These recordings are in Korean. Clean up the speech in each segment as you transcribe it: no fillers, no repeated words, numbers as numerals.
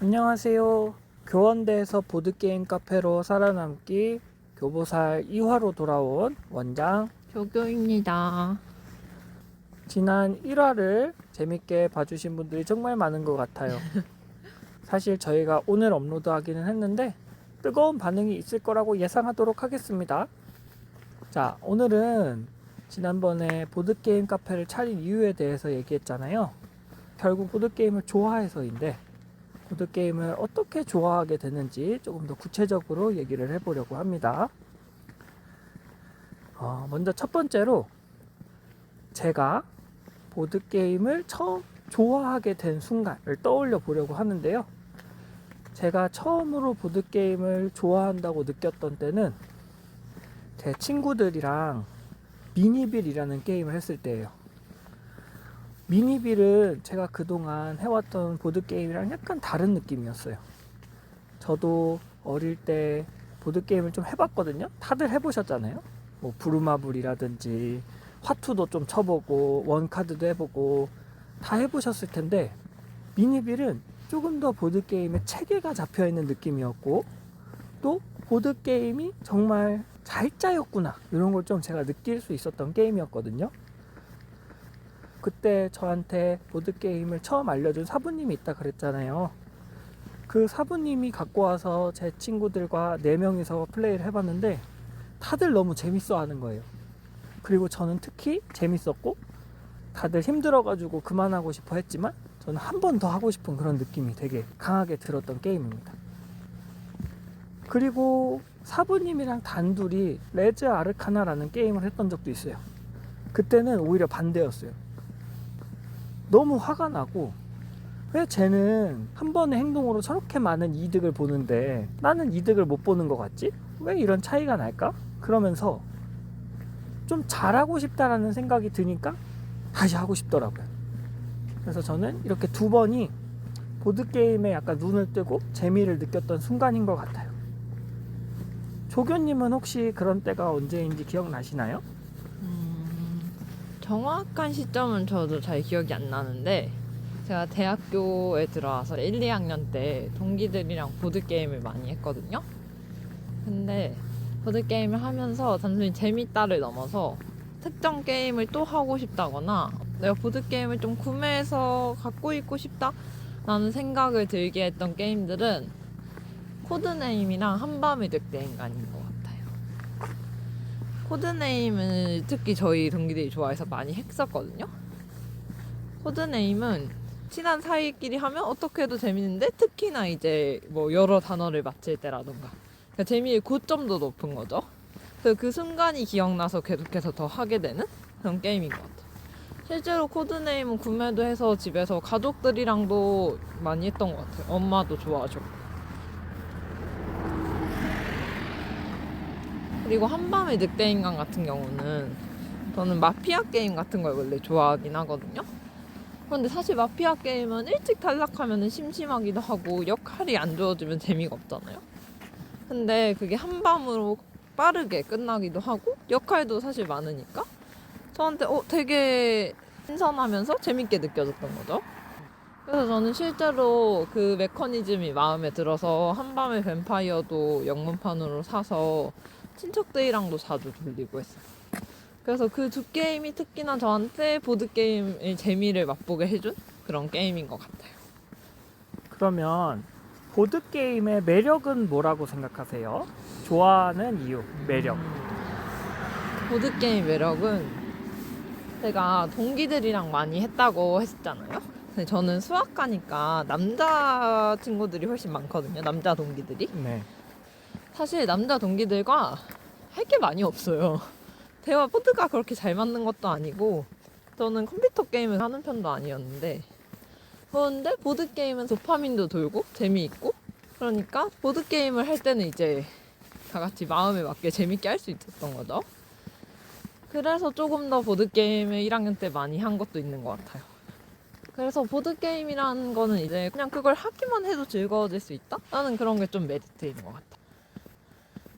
안녕하세요. 교원대에서 보드게임 카페로 살아남기 교보살 2화로 돌아온 원장. 조교입니다. 지난 1화를 재밌게 봐주신 분들이 정말 많은 것 같아요. 사실 저희가 오늘 업로드하기는 했는데 뜨거운 반응이 있을 거라고 예상하도록 하겠습니다. 자, 오늘은 지난번에 보드게임 카페를 차린 이유에 대해서 얘기했잖아요. 결국 보드게임을 좋아해서인데 보드게임을 어떻게 좋아하게 되는지 조금 더 구체적으로 얘기를 해보려고 합니다. 먼저 첫 번째로 제가 보드게임을 처음 좋아하게 된 순간을 떠올려 보려고 하는데요. 제가 처음으로 보드게임을 좋아한다고 느꼈던 때는 제 친구들이랑 미니빌이라는 게임을 했을 때예요. 미니빌은 제가 그동안 해왔던 보드게임이랑 약간 다른 느낌이었어요. 저도 어릴 때 보드게임을 좀 해봤거든요. 다들 해보셨잖아요. 뭐 부루마블이라든지 화투도 좀 쳐보고 원카드도 해보고 다 해보셨을 텐데 미니빌은 조금 더 보드게임에 체계가 잡혀있는 느낌이었고 또 보드게임이 정말 잘 짜였구나 이런 걸 좀 제가 느낄 수 있었던 게임이었거든요. 그때 저한테 보드게임을 처음 알려준 사부님이 있다 그랬잖아요. 그 사부님이 갖고 와서 제 친구들과 4명이서 플레이를 해봤는데 다들 너무 재밌어 하는 거예요. 그리고 저는 특히 재밌었고 다들 힘들어가지고 그만하고 싶어 했지만 저는 한 번 더 하고 싶은 그런 느낌이 되게 강하게 들었던 게임입니다. 그리고 사부님이랑 단둘이 레즈 아르카나라는 게임을 했던 적도 있어요. 그때는 오히려 반대였어요. 너무 화가 나고 왜 쟤는 한 번의 행동으로 저렇게 많은 이득을 보는데 나는 이득을 못 보는 것 같지? 왜 이런 차이가 날까? 그러면서 좀 잘하고 싶다라는 생각이 드니까 다시 하고 싶더라고요. 그래서 저는 이렇게 2번이 보드게임에 약간 눈을 뜨고 재미를 느꼈던 순간인 것 같아요. 조교님은 혹시 그런 때가 언제인지 기억나시나요? 정확한 시점은 저도 잘 기억이 안 나는데 제가 대학교에 들어와서 1, 2학년 때 동기들이랑 보드게임을 많이 했거든요. 근데 보드게임을 하면서 단순히 재밌다를 넘어서 특정 게임을 또 하고 싶다거나 내가 보드게임을 좀 구매해서 갖고 있고 싶다 라는 생각을 들게 했던 게임들은 코드네임이랑 한밤의 늑대 인간인 것 같아요. 코드네임은 특히 저희 동기들이 좋아해서 많이 했었거든요. 코드네임은 친한 사이끼리 하면 어떻게 해도 재밌는데 특히나 이제 뭐 여러 단어를 맞힐 때라던가 그러니까 재미의 고점도 높은 거죠. 그래서 그 순간이 기억나서 계속해서 더 하게 되는 그런 게임인 것 같아요. 실제로 코드네임은 구매도 해서 집에서 가족들이랑도 많이 했던 것 같아요. 엄마도 좋아하셨고. 그리고 한밤의 늑대인간 같은 경우는 저는 마피아 게임 같은 걸 원래 좋아하긴 하거든요. 그런데 사실 마피아 게임은 일찍 탈락하면 심심하기도 하고 역할이 안 주어지면 재미가 없잖아요. 근데 그게 한밤으로 빠르게 끝나기도 하고 역할도 사실 많으니까 저한테 되게 신선하면서 재밌게 느껴졌던 거죠. 그래서 저는 실제로 그 메커니즘이 마음에 들어서 한밤의 뱀파이어도 영문판으로 사서 친척들이랑도 자주 돌리고 했어요. 그래서 그 2게임이 특히나 저한테 보드게임의 재미를 맛보게 해준 그런 게임인 것 같아요. 그러면 보드게임의 매력은 뭐라고 생각하세요? 좋아하는 이유, 매력. 보드게임 매력은 제가 동기들이랑 많이 했다고 했잖아요. 근데 저는 수학과니까 남자 친구들이 훨씬 많거든요. 남자 동기들이. 네. 사실 남자 동기들과 할 게 많이 없어요. 대화 포드가 그렇게 잘 맞는 것도 아니고 저는 컴퓨터 게임을 하는 편도 아니었는데 그런데 보드게임은 도파민도 돌고 재미있고 그러니까 보드게임을 할 때는 이제 다 같이 마음에 맞게 재밌게 할 수 있었던 거죠. 그래서 조금 더 보드게임을 1학년 때 많이 한 것도 있는 것 같아요. 그래서 보드게임이라는 거는 이제 그냥 그걸 하기만 해도 즐거워질 수 있다? 라는 그런 게 좀 메리트인 것 같아요.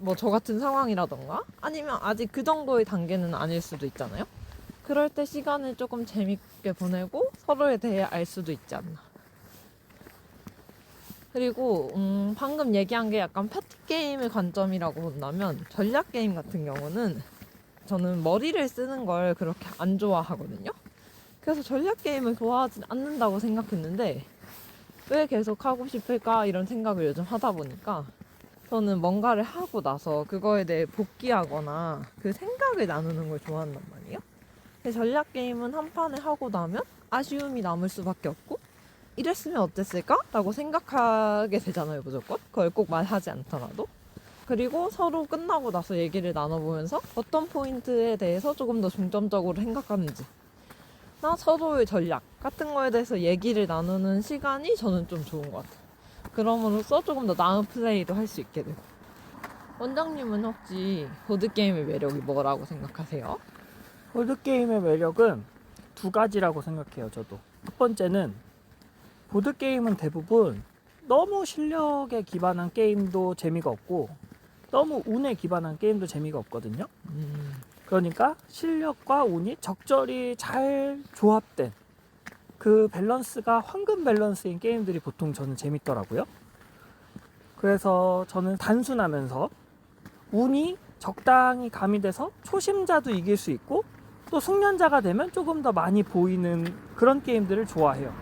뭐 저 같은 상황이라던가 아니면 아직 그 정도의 단계는 아닐 수도 있잖아요. 그럴 때 시간을 조금 재밌게 보내고 서로에 대해 알 수도 있지 않나. 그리고 방금 얘기한 게 약간 파티 게임의 관점이라고 본다면 전략 게임 같은 경우는 저는 머리를 쓰는 걸 그렇게 안 좋아하거든요. 그래서 전략 게임을 좋아하지 않는다고 생각했는데 왜 계속 하고 싶을까 이런 생각을 요즘 하다 보니까 저는 뭔가를 하고 나서 그거에 대해 복귀하거나 그 생각을 나누는 걸 좋아한단 말이에요. 근데 전략 게임은 한 판을 하고 나면 아쉬움이 남을 수밖에 없고 이랬으면 어땠을까? 라고 생각하게 되잖아요, 무조건. 그걸 꼭 말하지 않더라도. 그리고 서로 끝나고 나서 얘기를 나눠보면서 어떤 포인트에 대해서 조금 더 중점적으로 생각하는지 나 서로의 전략 같은 거에 대해서 얘기를 나누는 시간이 저는 좀 좋은 것 같아요. 그럼으로써 조금 더 나은 플레이도 할 수 있게 되고. 원장님은 혹시 보드게임의 매력이 뭐라고 생각하세요? 보드게임의 매력은 두 가지라고 생각해요, 저도. 첫 번째는 보드게임은 대부분 너무 실력에 기반한 게임도 재미가 없고 너무 운에 기반한 게임도 재미가 없거든요. 그러니까 실력과 운이 적절히 잘 조합된 그 밸런스가 황금 밸런스인 게임들이 보통 저는 재밌더라고요. 그래서 저는 단순하면서 운이 적당히 가미돼서 초심자도 이길 수 있고 또 숙련자가 되면 조금 더 많이 보이는 그런 게임들을 좋아해요.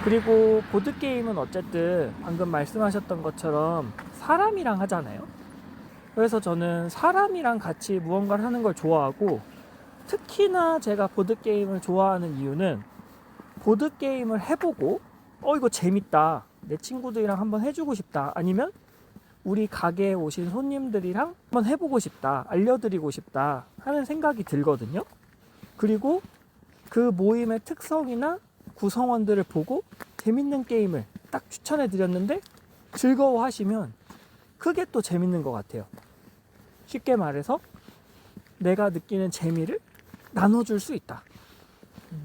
그리고 보드게임은 어쨌든 방금 말씀하셨던 것처럼 사람이랑 하잖아요. 그래서 저는 사람이랑 같이 무언가를 하는 걸 좋아하고 특히나 제가 보드게임을 좋아하는 이유는 보드게임을 해보고 이거 재밌다, 내 친구들이랑 한번 해주고 싶다, 아니면 우리 가게에 오신 손님들이랑 한번 해보고 싶다, 알려드리고 싶다 하는 생각이 들거든요. 그리고 그 모임의 특성이나 구성원들을 보고 재밌는 게임을 딱 추천해 드렸는데 즐거워하시면 그게 또 재밌는 것 같아요. 쉽게 말해서 내가 느끼는 재미를 나눠줄 수 있다.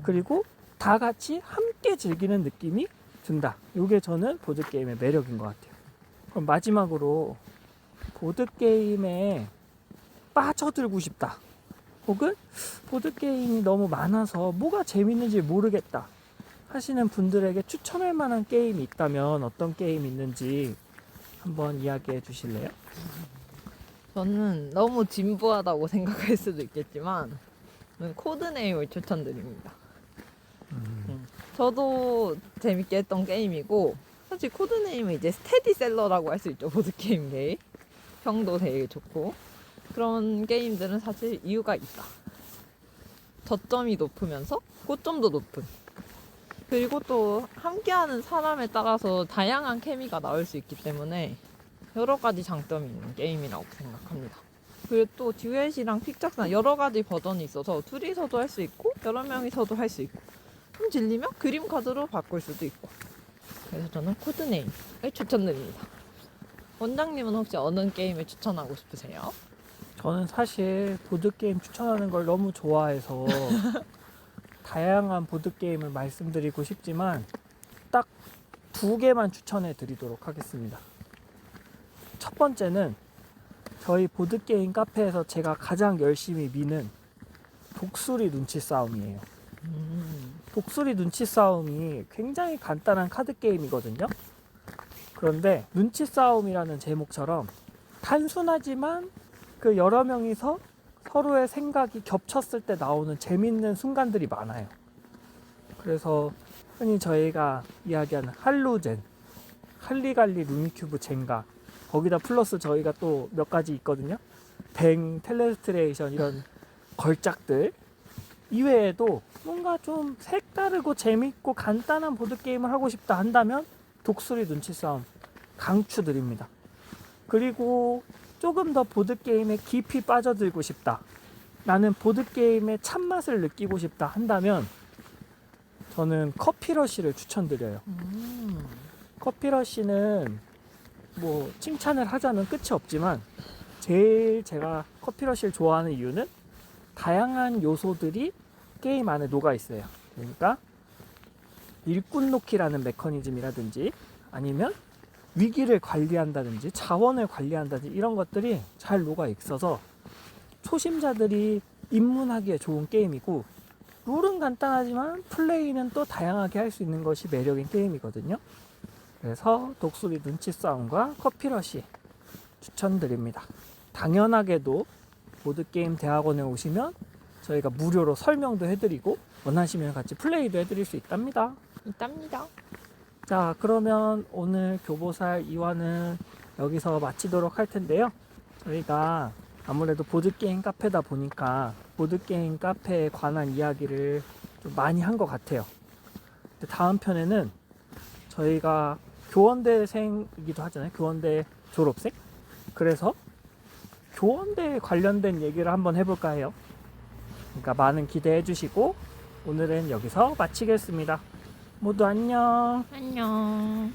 그리고 다 같이 함께 즐기는 느낌이 든다. 이게 저는 보드게임의 매력인 것 같아요. 그럼 마지막으로 보드게임에 빠져들고 싶다, 혹은 보드게임이 너무 많아서 뭐가 재밌는지 모르겠다 하시는 분들에게 추천할 만한 게임이 있다면 어떤 게임이 있는지 한번 이야기해 주실래요? 저는 너무 진부하다고 생각할 수도 있겠지만 저는 코드네임을 추천드립니다. 저도 재밌게 했던 게임이고 사실 코드네임은 이제 스테디셀러라고 할 수 있죠. 보드게임계의 평도 되게 좋고 그런 게임들은 사실 이유가 있다. 저점이 높으면서 고점도 높은, 그리고 또 함께하는 사람에 따라서 다양한 케미가 나올 수 있기 때문에 여러 가지 장점이 있는 게임이라고 생각합니다. 그리고 또 듀엣이랑 픽작스나 여러 가지 버전이 있어서 둘이서도 할 수 있고 여러 명이서도 할 수 있고 좀 질리면 그림 카드로 바꿀 수도 있고, 그래서 저는 코드네임을 추천드립니다. 원장님은 혹시 어느 게임을 추천하고 싶으세요? 저는 사실 보드게임 추천하는 걸 너무 좋아해서 다양한 보드게임을 말씀드리고 싶지만 딱 두 개만 추천해 드리도록 하겠습니다. 첫 번째는 저희 보드게임 카페에서 제가 가장 열심히 미는 독수리 눈치 싸움이에요. 독수리 눈치 싸움이 굉장히 간단한 카드 게임이거든요. 그런데 눈치 싸움이라는 제목처럼 단순하지만 그 여러 명이서 서로의 생각이 겹쳤을 때 나오는 재밌는 순간들이 많아요. 그래서 흔히 저희가 이야기하는 할로젠, 할리갈리 루미큐브 젠가, 거기다 플러스 저희가 또 몇 가지 있거든요. 뱅, 텔레스트레이션 이런 걸작들 이외에도 뭔가 좀 색다르고 재밌고 간단한 보드게임을 하고 싶다 한다면 독수리 눈치 싸움 강추드립니다. 그리고 조금 더 보드게임에 깊이 빠져들고 싶다, 나는 보드게임의 참맛을 느끼고 싶다 한다면 저는 커피러쉬를 추천드려요. 커피러쉬는 뭐 칭찬을 하자면 끝이 없지만 제일 제가 커피러쉬를 좋아하는 이유는 다양한 요소들이 게임 안에 녹아 있어요. 그러니까 일꾼 놓기라는 메커니즘이라든지 아니면 위기를 관리한다든지 자원을 관리한다든지 이런 것들이 잘 녹아 있어서 초심자들이 입문하기에 좋은 게임이고, 룰은 간단하지만 플레이는 또 다양하게 할 수 있는 것이 매력인 게임이거든요. 그래서 독수리 눈치 싸움과 커피러시 추천드립니다. 당연하게도 보드게임 대학원에 오시면 저희가 무료로 설명도 해드리고 원하시면 같이 플레이도 해드릴 수 있답니다. 있답니다. 자, 그러면 오늘 교보살 2화는 여기서 마치도록 할 텐데요. 저희가 아무래도 보드게임 카페다 보니까 보드게임 카페에 관한 이야기를 좀 많이 한 것 같아요. 근데 다음 편에는 저희가 교원대생이기도 하잖아요. 교원대 졸업생? 그래서 교원대에 관련된 얘기를 한번 해볼까 해요. 그러니까 많은 기대해 주시고 오늘은 여기서 마치겠습니다. 모두 안녕. 안녕.